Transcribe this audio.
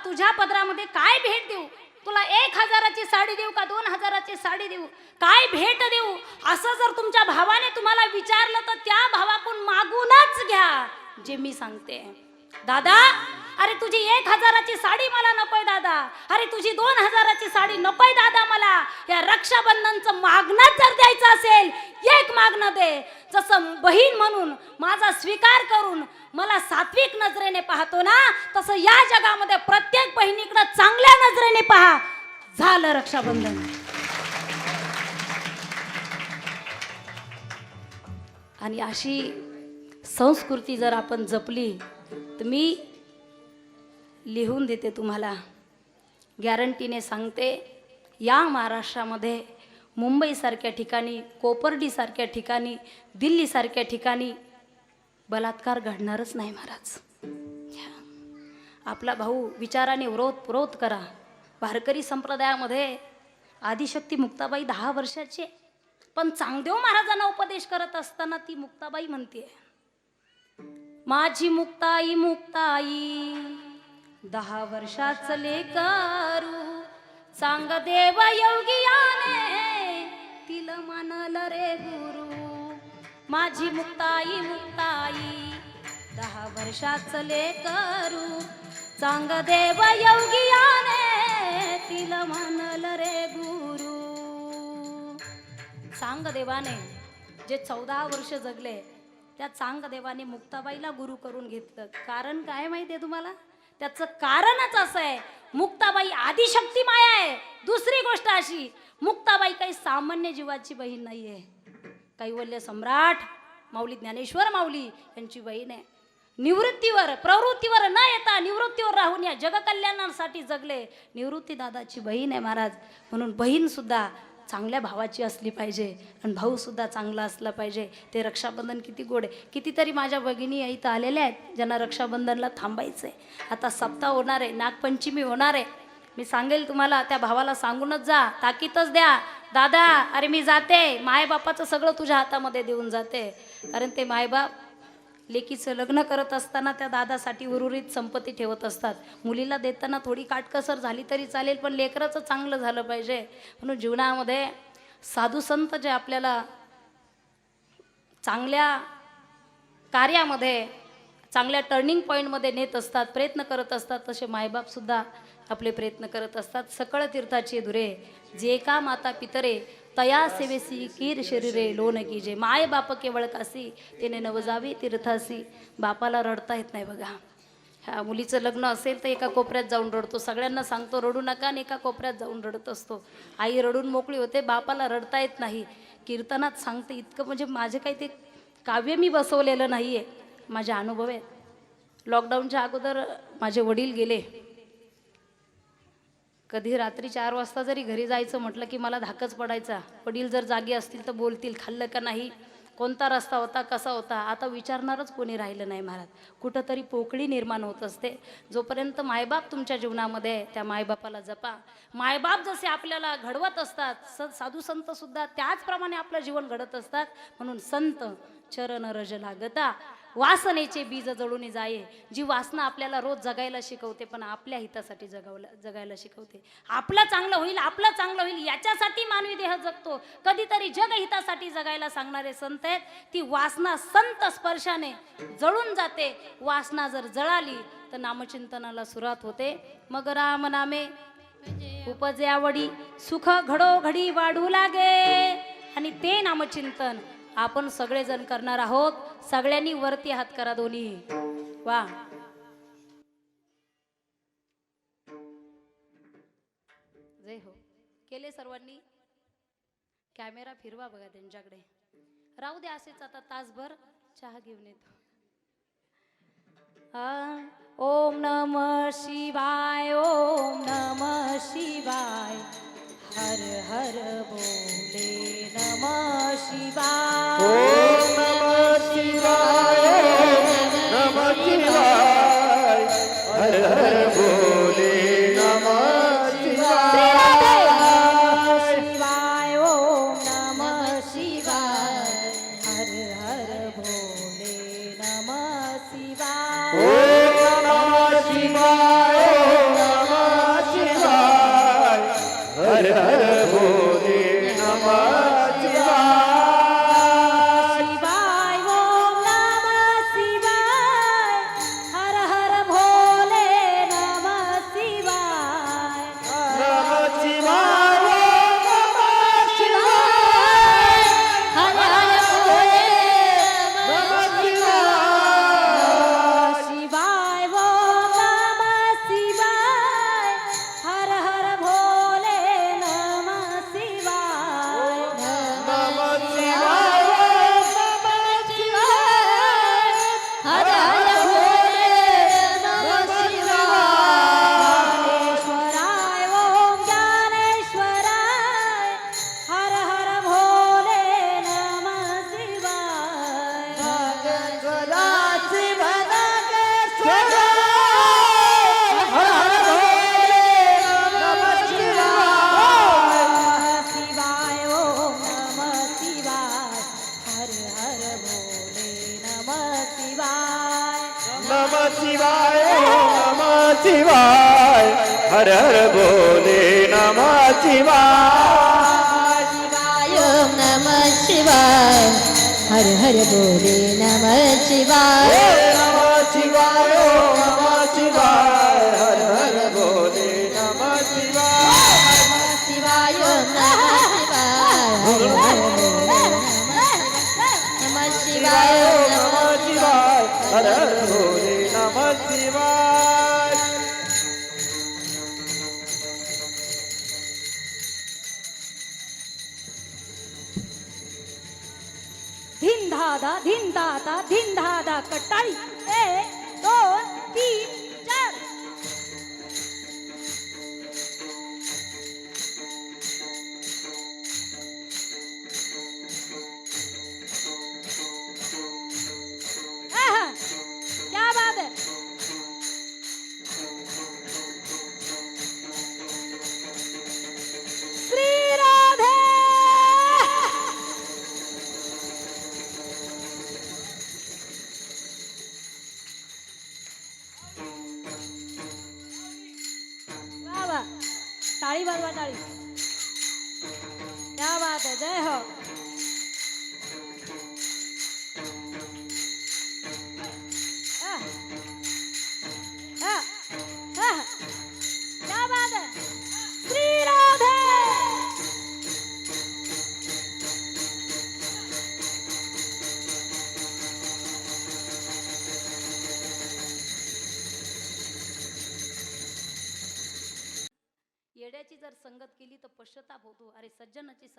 तुझ्या पदरामध्ये काय भेट देऊ? तुला 1000ची साडी देऊ का 2000ची साडी देऊ? काय भेट देऊ? असं जर तुमच्या भावाने तुम्हाला विचारलं तर त्या भावाकडून मागूनच घ्या जे मी सांगते. दादा, अरे तुझी 1000ची साडी मला नकोय दादा, अरे तुझी 2000ची साडी नकोय दादा मला. या रक्षाबंधनचं मागणं जर द्यायचं असेल, एक मागणं दे. जसं बहीण म्हणून माझा स्वीकार करून मला सात्विक नजरेने पाहतो ना, तसं या जगामध्ये प्रत्येक बहिणीकडे चांगल्या नजरेने पहा. झालं रक्षाबंधन. आणि अशी संस्कृती जर आपण जपली तर मी लिहून देते तुम्हाला, गॅरंटीने सांगते, या महाराष्ट्रामध्ये मुंबईसारख्या ठिकाणी, कोपर्डीसारख्या ठिकाणी, दिल्लीसारख्या ठिकाणी बलात्कार घडणारच नाही महाराज. आपला भाऊ विचाराने विरोध करा. वारकरी संप्रदायामध्ये आदिशक्ती मुक्ताबाई 10 वर्षाची, पण चांगदेव महाराजांना उपदेश करत असताना ती मुक्ताबाई म्हणते, माझी मुक्ताई मुक्ताई 10 वर्षाचं लेकरू, चांगदेव योगियाने तिला मानलं रे गुरु. माझी मुक्ताई मुक्ताई 10 वर्षाचं लेकरू, चांगदेव योगियाने तिला मानलं रे गुरु. चांगदेवाने जे 14 वर्ष जगले, त्या चांगदेवाने मुक्ताबाईला गुरु करून घेतलं. कारण काय माहिती आहे तुम्हाला? त्याचं कारणच असं आहे, मुक्ताबाई आदिशक्ती माया आहे. दुसरी गोष्ट अशी, मुक्ताबाई काही सामान्य जीवाची बहीण नाही आहे. कैवल्य सम्राट माऊली ज्ञानेश्वर माऊली यांची बहीण आहे. निवृत्तीवर प्रवृत्तीवर न येता निवृत्तीवर राहून या जगकल्याणासाठी जगले निवृत्ती दादाची बहीण आहे महाराज. म्हणून बहीण सुद्धा चांगल्या भावाची असली पाहिजे आणि भाऊ सुद्धा चांगला असला पाहिजे. ते रक्षाबंधन किती गोड आहे. कितीतरी माझ्या भगिनी इथं आलेल्या आहेत ज्यांना रक्षाबंधनला थांबायचं आहे. आता सप्ताह होणार आहे, नागपंचमी होणार आहे. मी सांगेल तुम्हाला, त्या भावाला सांगूनच जा, ताकीतच द्या, दादा अरे मी जाते, मायबापाचं सगळं तुझ्या हातामध्ये देऊन जाते. कारण ते मायबाप लेकीचं लग्न करत असताना त्या दादासाठी उर्वरित संपत्ती ठेवत असतात. मुलीला देताना थोडी काटकसर झाली तरी चालेल, पण लेकराचं चांगलं झालं पाहिजे. म्हणून जीवनामध्ये साधू संत जे आपल्याला चांगल्या कार्यामध्ये, चांगल्या टर्निंग पॉईंटमध्ये नेत असतात, प्रयत्न करत असतात, तसे मायबापसुद्धा आपले प्रयत्न करत असतात. सकळ तीर्थाची धुरे जे का माता पितरे, तया सेवेसी कीर शरीरे लोन कीजे. माय बाप केवळ कासी, तिने नवजावी तीर्थासी. बापाला रडता येत नाही बघा. ह्या मुलीचं लग्न असेल तर एका कोपऱ्यात जाऊन रडतो, सगळ्यांना सांगतो रडू नका, आणि एका कोपऱ्यात जाऊन रडत असतो. आई रडून मोकळी होते, बापाला रडता येत नाही. कीर्तनात सांगते इतकं, म्हणजे माझे काही ते काव्य मी बसवलेलं नाही आहे, माझे अनुभव आहेत. लॉकडाऊनच्या अगोदर माझे वडील गेले. कधी रात्री 4 वाजता जरी घरी जायचं म्हटलं की मला धाकच पडायचा. वडील जर जागी असतील तर बोलतील, खाल्लं का नाही, कोणता रस्ता होता, कसा होता. आता विचारणारच कोणी राहिलं नाही महाराज. कुठंतरी पोकळी निर्माण होत असते. जोपर्यंत मायबाप तुमच्या जीवनामध्ये आहे, त्या मायबापाला जपा. मायबाप जसे आपल्याला घडवत असतात, साधू संत सुद्धा त्याचप्रमाणे आपलं जीवन घडत असतात. म्हणून संत चरण रज लागता, वासनेचे बीज जळून जाये. जी वासना आपल्याला रोज जगायला शिकवते, पण आपल्या हितासाठी जगायला शिकवते. आपलं चांगलं होईल, आपलं चांगलं होईल याच्यासाठी मानवी देह जगतो. कधीतरी जग हितासाठी जगायला सांगणारे संत आहेत. ती वासना संत स्पर्शाने जळून जाते. वासना जर जळाली तर नामचिंतनाला सुरुवात होते. मग राम नामे उपजे आवडी, सुख घडोघडी वाढू लागे. आणि ते नामचिंतन आपण सगळेजण करणार आहोत. सगळ्यांनी वरती हात करा दोन्ही. वा, जय हो. केले सर्वांनी. कॅमेरा फिरवा बघा त्यांच्याकडे. राहू दे असेच, आता तासभर चहा घेऊन येतो. ओम नमः शिवाय, ओम नमः शिवाय, हर हर बोले नमः शिवाय. ओम नमः शिवाय, नमः शिवाय, हर हर बोले नमः शिवाय. शिवाय ओम नमः शिवाय, हर हर भोले नमः शिवाय. ओम नमः शिवाय, शिवाय हर हर बोले नमः शिवाय शिवाय ओम नमः शिवाय हर हर बोले नमः शिवाय नमः शिवाय ओम नमः शिवाय हर हर बोले नमः शिवाय शिवाय ओम नमः शिवाय हर हर बोले नमः शिवाय ओम नमः शिवाय हर हर बोले नमः शिवाय धिन दादा कटाळी 1 2 3 4 आहा, क्या बात है श्री राधे वाह वाह ताली बजवा ताली क्या बात है जय हो आह, आह, आह, क्या बात है श्री राधे येड्याची जर संगत केली तर पश्चाताप होतो अरे सज्जनाची